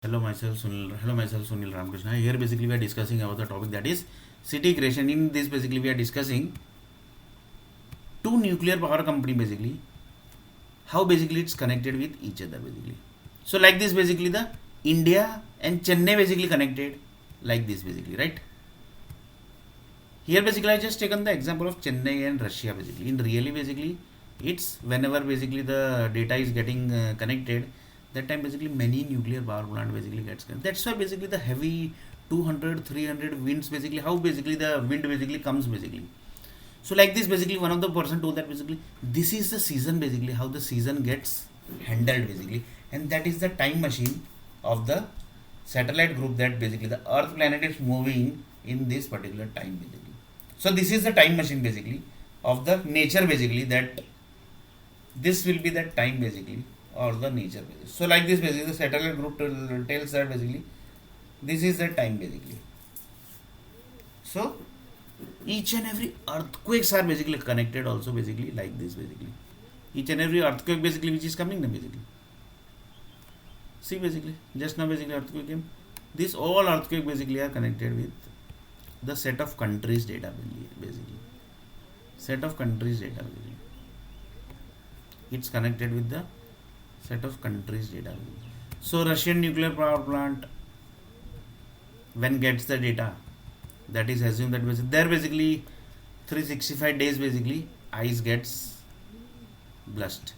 Hello, myself Sunil Ramakrishna. Here basically we are discussing about the topic that is city creation. In this basically we are discussing two nuclear power company basically how basically it's connected with each other basically. So like this basically the India and Chennai basically connected like this basically, right? Here basically I just taken the example of Chennai and Russia basically. In really basically it's whenever basically the data is getting connected, that time basically many nuclear power plant basically gets connected. That's why basically the heavy 200 300 winds basically how basically the wind basically comes basically. So like this basically one of the person told that basically this is the season basically how the season gets handled basically, and that is the time machine of the satellite group that basically the earth planet is moving in this particular time basically. So this is the time machine basically of the nature basically, that this will be that time basically or the nature basically. So like this basically the satellite group tells that basically this is the time basically. So each and every earthquakes are basically connected also basically like this basically. Each and every earthquake basically which is coming then basically. See basically just now basically earthquake came. This all earthquake basically are connected with the set of countries data basically. Set of countries data basically. It's connected with the set of countries data. So Russian nuclear power plant when gets the data, that is assumed that basically there basically 365 days basically ice gets blast.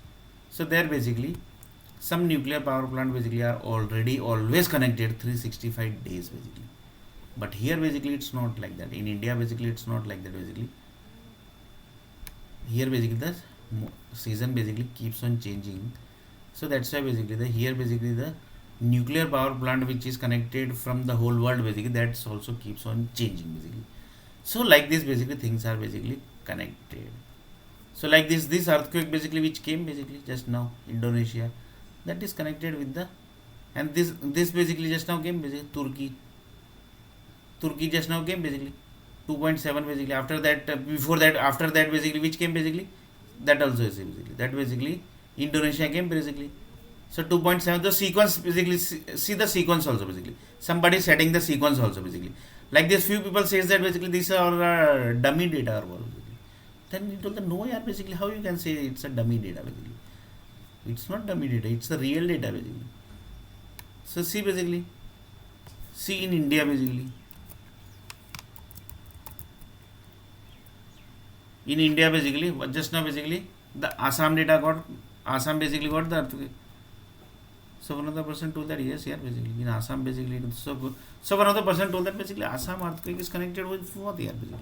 So there basically some nuclear power plant basically are already always connected 365 days basically. But here basically it's not like that. In India basically it's not like that basically. Here basically the season basically keeps on changing. So that's why basically the here basically the nuclear power plant which is connected from the whole world basically that's also keeps on changing basically. So like this basically things are basically connected. So like this earthquake basically which came basically just now Indonesia, that is connected with the, and this basically just now came basically Turkey just now came basically 2.7 basically. After that before that after that basically which came basically that also is basically that basically Indonesia came basically. So 2.7 the sequence basically, see the sequence also basically. Somebody setting the sequence also basically. Like this few people says that basically these are dummy data or what basically. Then you told the no yeah basically how you can say it's a dummy data basically. It's not dummy data, it's the real data basically. So see basically, see in India basically. In India basically just now basically the Assam data got, Assam basically got the earthquake. So one other person told that yes, yeah, basically in Assam basically. So one other person told that basically Assam earthquake is connected with what here basically.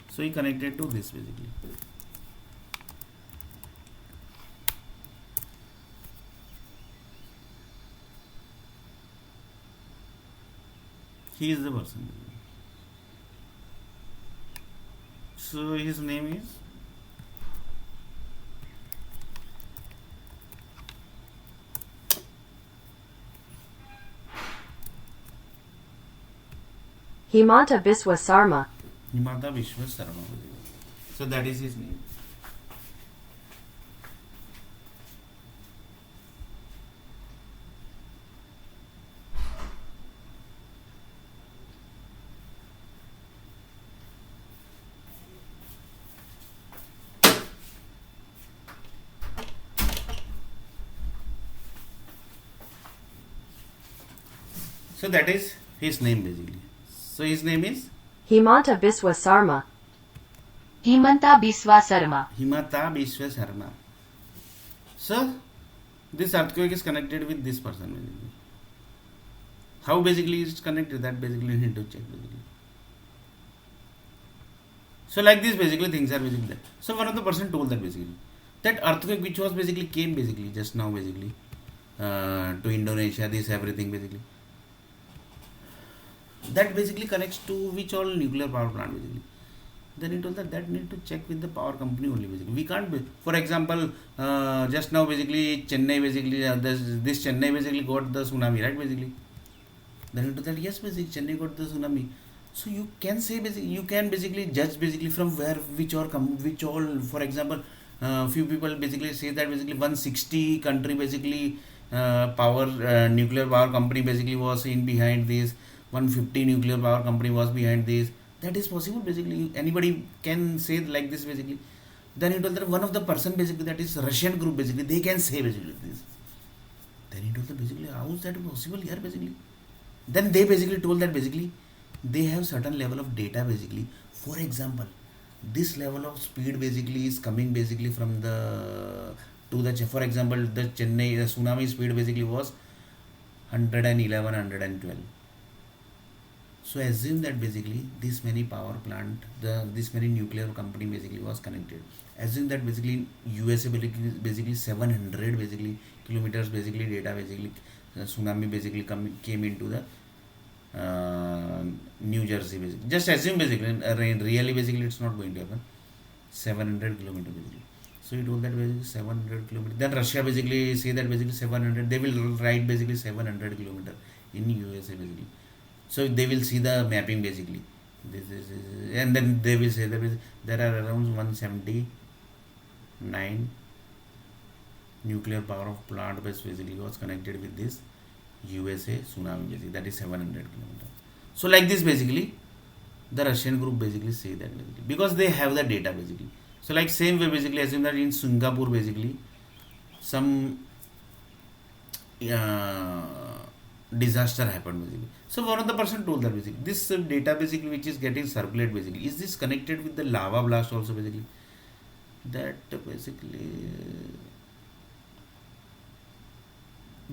So he connected to this basically. He is the person. So his name is Himanta Biswa Sarma. Himanta Biswa Sarma. So that is his name. So that is his name basically. So his name is Himanta Biswa Sarma. Himanta Biswa Sarma. Himanta Biswa Sarma. So this earthquake is connected with this person basically. How basically it's connected, that basically you need to check basically. So like this basically things are basically there. So one of the person told that basically that earthquake which was basically came basically just now basically to Indonesia, this everything basically, that basically connects to which all nuclear power plant basically. Then he told that need to check with the power company only basically. We can't be, for example just now basically Chennai basically this Chennai basically got the tsunami, right basically. Then he told that yes basically Chennai got the tsunami. So you can say basically, you can basically judge basically from where which all, for example few people basically say that basically 160 country basically power nuclear power company basically was in behind this, 150 nuclear power company was behind this. That is possible basically. Anybody can say like this basically. Then he told that one of the person basically, that is Russian group basically, they can say basically this. Then he told that basically how is that possible here basically. Then they basically told that basically they have certain level of data basically. For example, this level of speed basically is coming basically from the to the, for example, the Chennai, the tsunami speed basically was 111, 112. So assume that basically this many power plant, this many nuclear company basically was connected. Assume that basically USA basically 700 basically kilometers basically data basically tsunami basically came into the New Jersey basically. Just assume basically, really basically it's not going to happen. 700 kilometers basically. So he told that basically 700 kilometers. Then Russia basically say that basically 700. They will write basically 700 kilometers in USA basically. So they will see the mapping basically. This is, and then they will say that there are around 179 nuclear power of plant basically was connected with this USA tsunami basically, that is 700 kilometers. So like this basically the Russian group basically say that basically, because they have the data basically. So like same way basically assume that in Singapore basically some disaster happened basically. So one of the person told that basically this data basically which is getting circulated basically, is this connected with the lava blast also basically? That basically,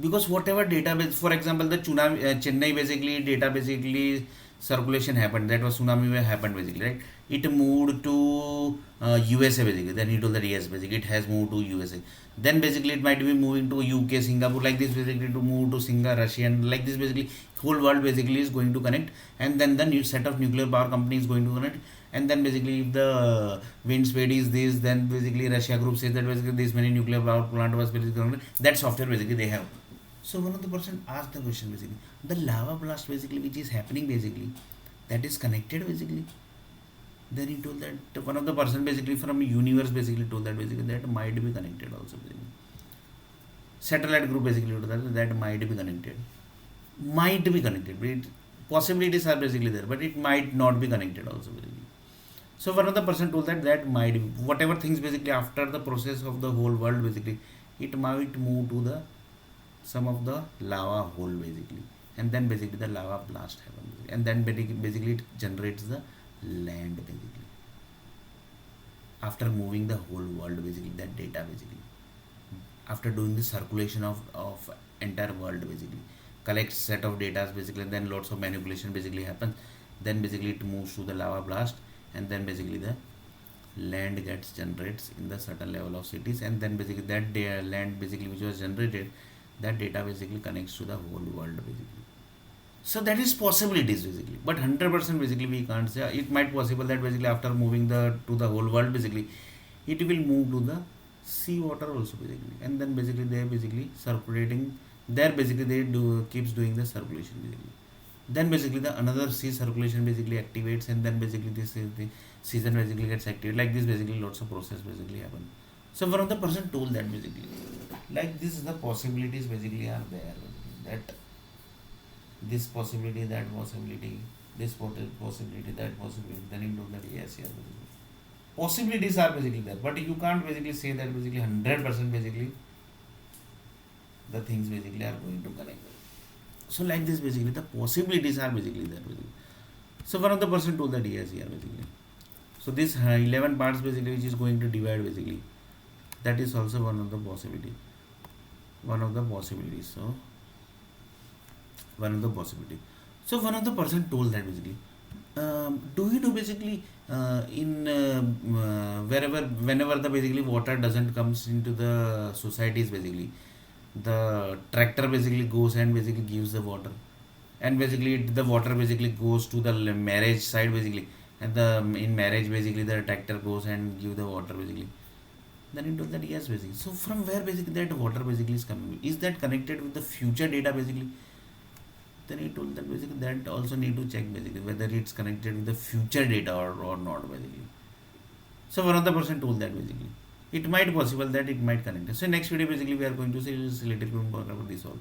because whatever database, for example, the Chennai basically data basically circulation happened, that was tsunami happened basically, right? It moved to USA basically. Then he told that yes basically it has moved to USA. Then basically it might be moving to UK, Singapore, like this basically, to move to Singapore, Russia, and like this basically whole world basically is going to connect, and then the new set of nuclear power company is going to connect, and then basically if the wind speed is this, then basically Russia group says that basically this many nuclear power plant was basically connected. That software basically they have. So one of the person asked the question basically, the lava blast basically which is happening basically, that is connected basically. Then he told that one of the person basically from universe basically told that basically that might be connected also basically. Satellite group basically told that might be connected. Might be connected. But possibilities are basically there, but it might not be connected also basically. So one of the person told that might be, whatever things basically after the process of the whole world basically, it might move to the some of the lava hole basically, and then basically the lava blast happens, and then basically it generates the land basically after moving the whole world basically, that data basically after doing the circulation of entire world basically, collects set of data basically, and then lots of manipulation basically happens, then basically it moves to the lava blast, and then basically the land gets generates in the certain level of cities, and then basically that land basically which was generated, that data basically connects to the whole world basically. So that is possibilities basically, but 100% basically we can't say. It might possible that basically after moving the to the whole world basically, it will move to the sea water also basically, and then basically they are basically circulating there, basically they do keeps doing the circulation basically. Then basically the another sea circulation basically activates, and then basically this is the season basically gets activated, like this basically lots of process basically happen. So one of the person told that basically, like this is the possibilities basically are there, that this possibility, that possibility, this possibility, that possibility. Then he told that yes, yes, possibilities are basically there, but you can't basically say that basically 100% basically the things basically are going to connect. So like this basically the possibilities are basically there basically. So one of the person told that yes, here basically. So this 11 parts basically which is going to divide basically, that is also one of the possibility, one of the possibilities. So one of the possibility. So one of the person told that basically, do you know basically whenever the basically water doesn't comes into the societies basically, the tractor basically goes and basically gives the water, and basically the water basically goes to the marriage side basically, and the in marriage basically the tractor goes and give the water basically. Then he told that yes basically. So from where basically that water basically is coming, is that connected with the future data basically? Then he told that basically that also need to check basically whether it's connected with the future data or not basically. So one of the person told that basically, it might possible that it might connect. So next video basically we are going to see is little bit more about this all.